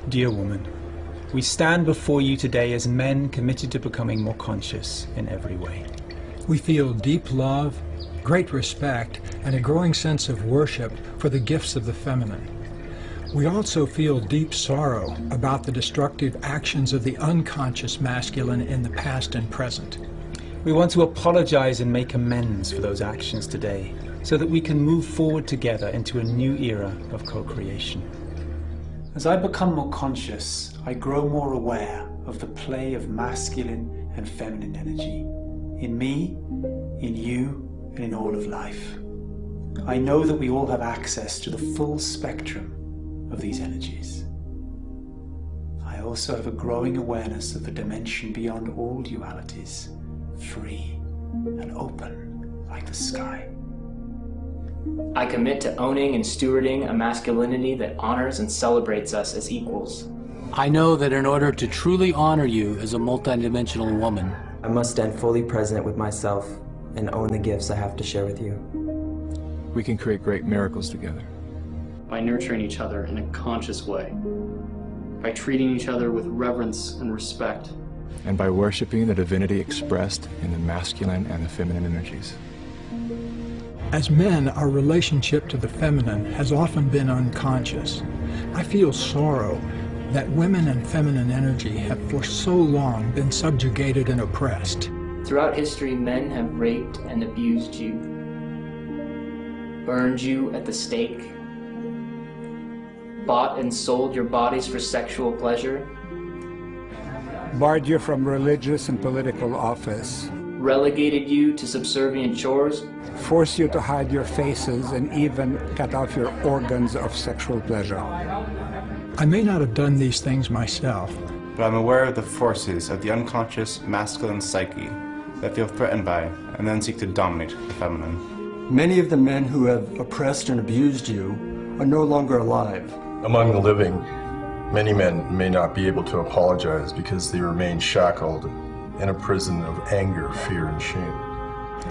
Dear woman, we stand before you today as men committed to becoming more conscious in every way. We feel deep love, great respect, and a growing sense of worship for the gifts of the feminine. We also feel deep sorrow about the destructive actions of the unconscious masculine in the past and present. We want to apologize and make amends for those actions today, so that we can move forward together into a new era of co-creation. As I become more conscious, I grow more aware of the play of masculine and feminine energy in me, in you, and in all of life. I know that we all have access to the full spectrum of these energies. I also have a growing awareness of a dimension beyond all dualities, free and open like the sky. I commit to owning and stewarding a masculinity that honors and celebrates us as equals. I know that in order to truly honor you as a multidimensional woman, I must stand fully present with myself and own the gifts I have to share with you. We can create great miracles together. By nurturing each other in a conscious way. By treating each other with reverence and respect. And by worshiping the divinity expressed in the masculine and the feminine energies. As men, our relationship to the feminine has often been unconscious. I feel sorrow that women and feminine energy have for so long been subjugated and oppressed. Throughout history, men have raped and abused you, burned you at the stake, bought and sold your bodies for sexual pleasure, barred you from religious and political office, relegated you to subservient chores, forced you to hide your faces, and even cut off your organs of sexual pleasure. I may not have done these things myself, but I'm aware of the forces of the unconscious masculine psyche that feel threatened by and then seek to dominate the feminine. Many of the men who have oppressed and abused you are no longer alive. Among the living, many men may not be able to apologize because they remain shackled in a prison of anger, fear, and shame.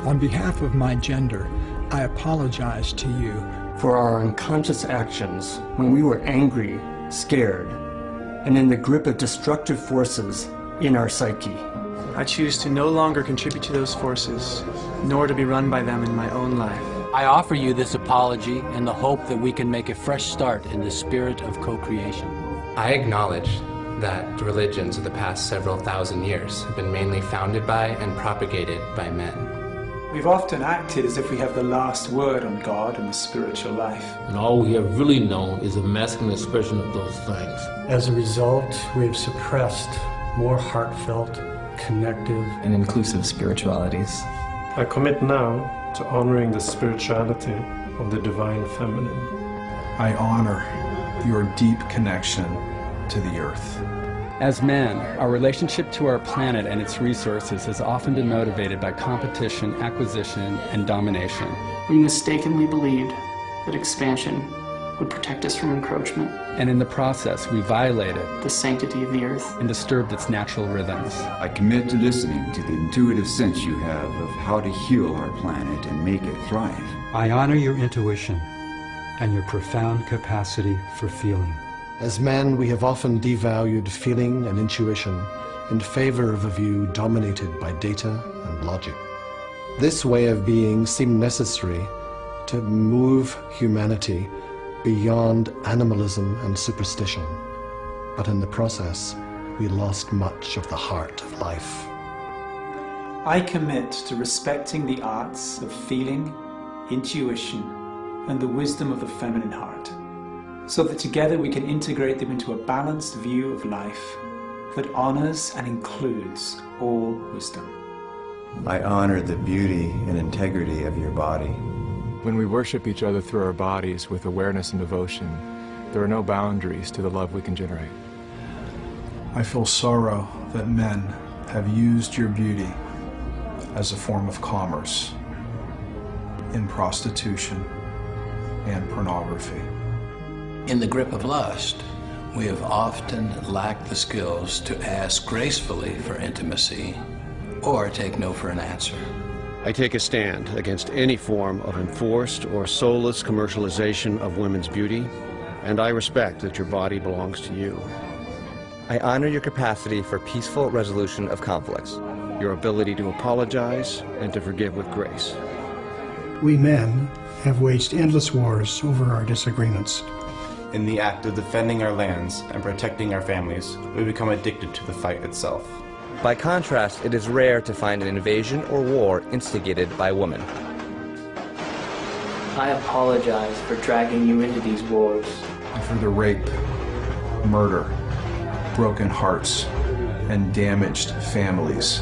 On behalf of my gender, I apologize to you for our unconscious actions when we were angry, scared, and in the grip of destructive forces in our psyche. I choose to no longer contribute to those forces, nor to be run by them in my own life. I offer you this apology in the hope that we can make a fresh start in the spirit of co-creation. I acknowledge that the religions of the past several thousand years have been mainly founded by and propagated by men. We've often acted as if we have the last word on God and the spiritual life. And all we have really known is a masculine expression of those things. As a result, we've suppressed more heartfelt, connective, and inclusive spiritualities. I commit now to honoring the spirituality of the divine feminine. I honor your deep connection to the earth. As men, our relationship to our planet and its resources has often been motivated by competition, acquisition, and domination. We mistakenly believed that expansion would protect us from encroachment. And in the process, we violated the sanctity of the earth and disturbed its natural rhythms. I commit to listening to the intuitive sense you have of how to heal our planet and make it thrive. I honor your intuition and your profound capacity for feeling. As men, we have often devalued feeling and intuition in favor of a view dominated by data and logic. This way of being seemed necessary to move humanity beyond animalism and superstition, but in the process, we lost much of the heart of life. I commit to respecting the arts of feeling, intuition, and the wisdom of the feminine heart, so that together we can integrate them into a balanced view of life that honors and includes all wisdom. I honor the beauty and integrity of your body. When we worship each other through our bodies with awareness and devotion, there are no boundaries to the love we can generate. I feel sorrow that men have used your beauty as a form of commerce in prostitution and pornography. In the grip of lust, we have often lacked the skills to ask gracefully for intimacy or take no for an answer. I take a stand against any form of enforced or soulless commercialization of women's beauty, and I respect that your body belongs to you. I honor your capacity for peaceful resolution of conflicts, your ability to apologize and to forgive with grace. We men have waged endless wars over our disagreements. In the act of defending our lands and protecting our families, we become addicted to the fight itself. By contrast, it is rare to find an invasion or war instigated by women. I apologize for dragging you into these wars. And for the rape, murder, broken hearts, and damaged families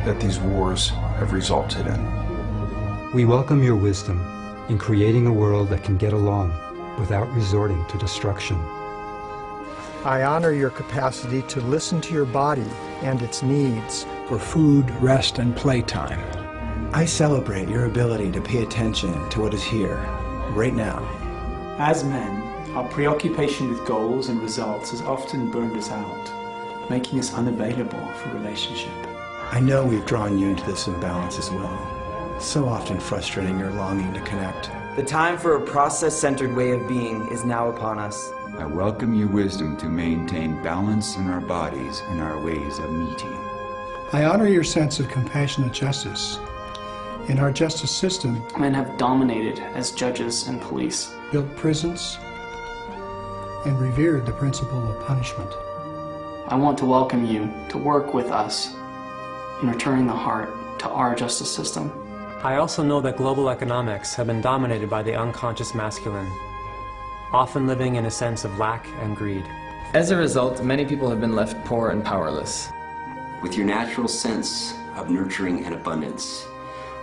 that these wars have resulted in. We welcome your wisdom in creating a world that can get along without resorting to destruction. I honor your capacity to listen to your body and its needs for food, rest, and playtime. I celebrate your ability to pay attention to what is here, right now. As men, our preoccupation with goals and results has often burned us out, making us unavailable for relationship. I know we've drawn you into this imbalance as well, so often frustrating your longing to connect. The time for a process-centered way of being is now upon us. I welcome your wisdom to maintain balance in our bodies and our ways of meeting. I honor your sense of compassionate justice. In our justice system, men have dominated as judges and police, built prisons, and revered the principle of punishment. I want to welcome you to work with us in returning the heart to our justice system. I also know that global economics have been dominated by the unconscious masculine, often living in a sense of lack and greed. As a result, many people have been left poor and powerless. With your natural sense of nurturing and abundance,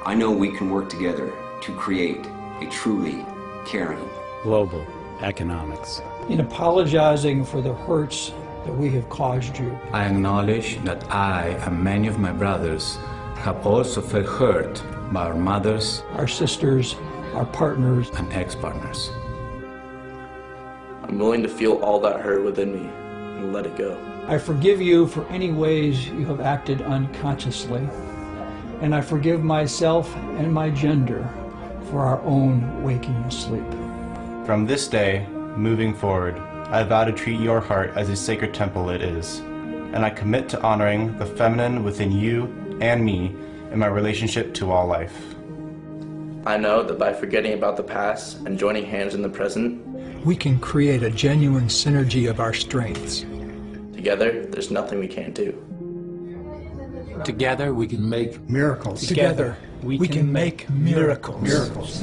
I know we can work together to create a truly caring global economics. In apologizing for the hurts that we have caused you, I acknowledge that I and many of my brothers have also felt hurt by our mothers, our sisters, our partners, and ex-partners. I'm willing to feel all that hurt within me and let it go. I forgive you for any ways you have acted unconsciously, and I forgive myself and my gender for our own waking and sleep. From this day, moving forward, I vow to treat your heart as a sacred temple it is, and I commit to honoring the feminine within you and me in my relationship to all life. I know that by forgetting about the past and joining hands in the present, we can create a genuine synergy of our strengths. Together, there's nothing we can't do. Together, we can make miracles. Together, we can make miracles. Miracles.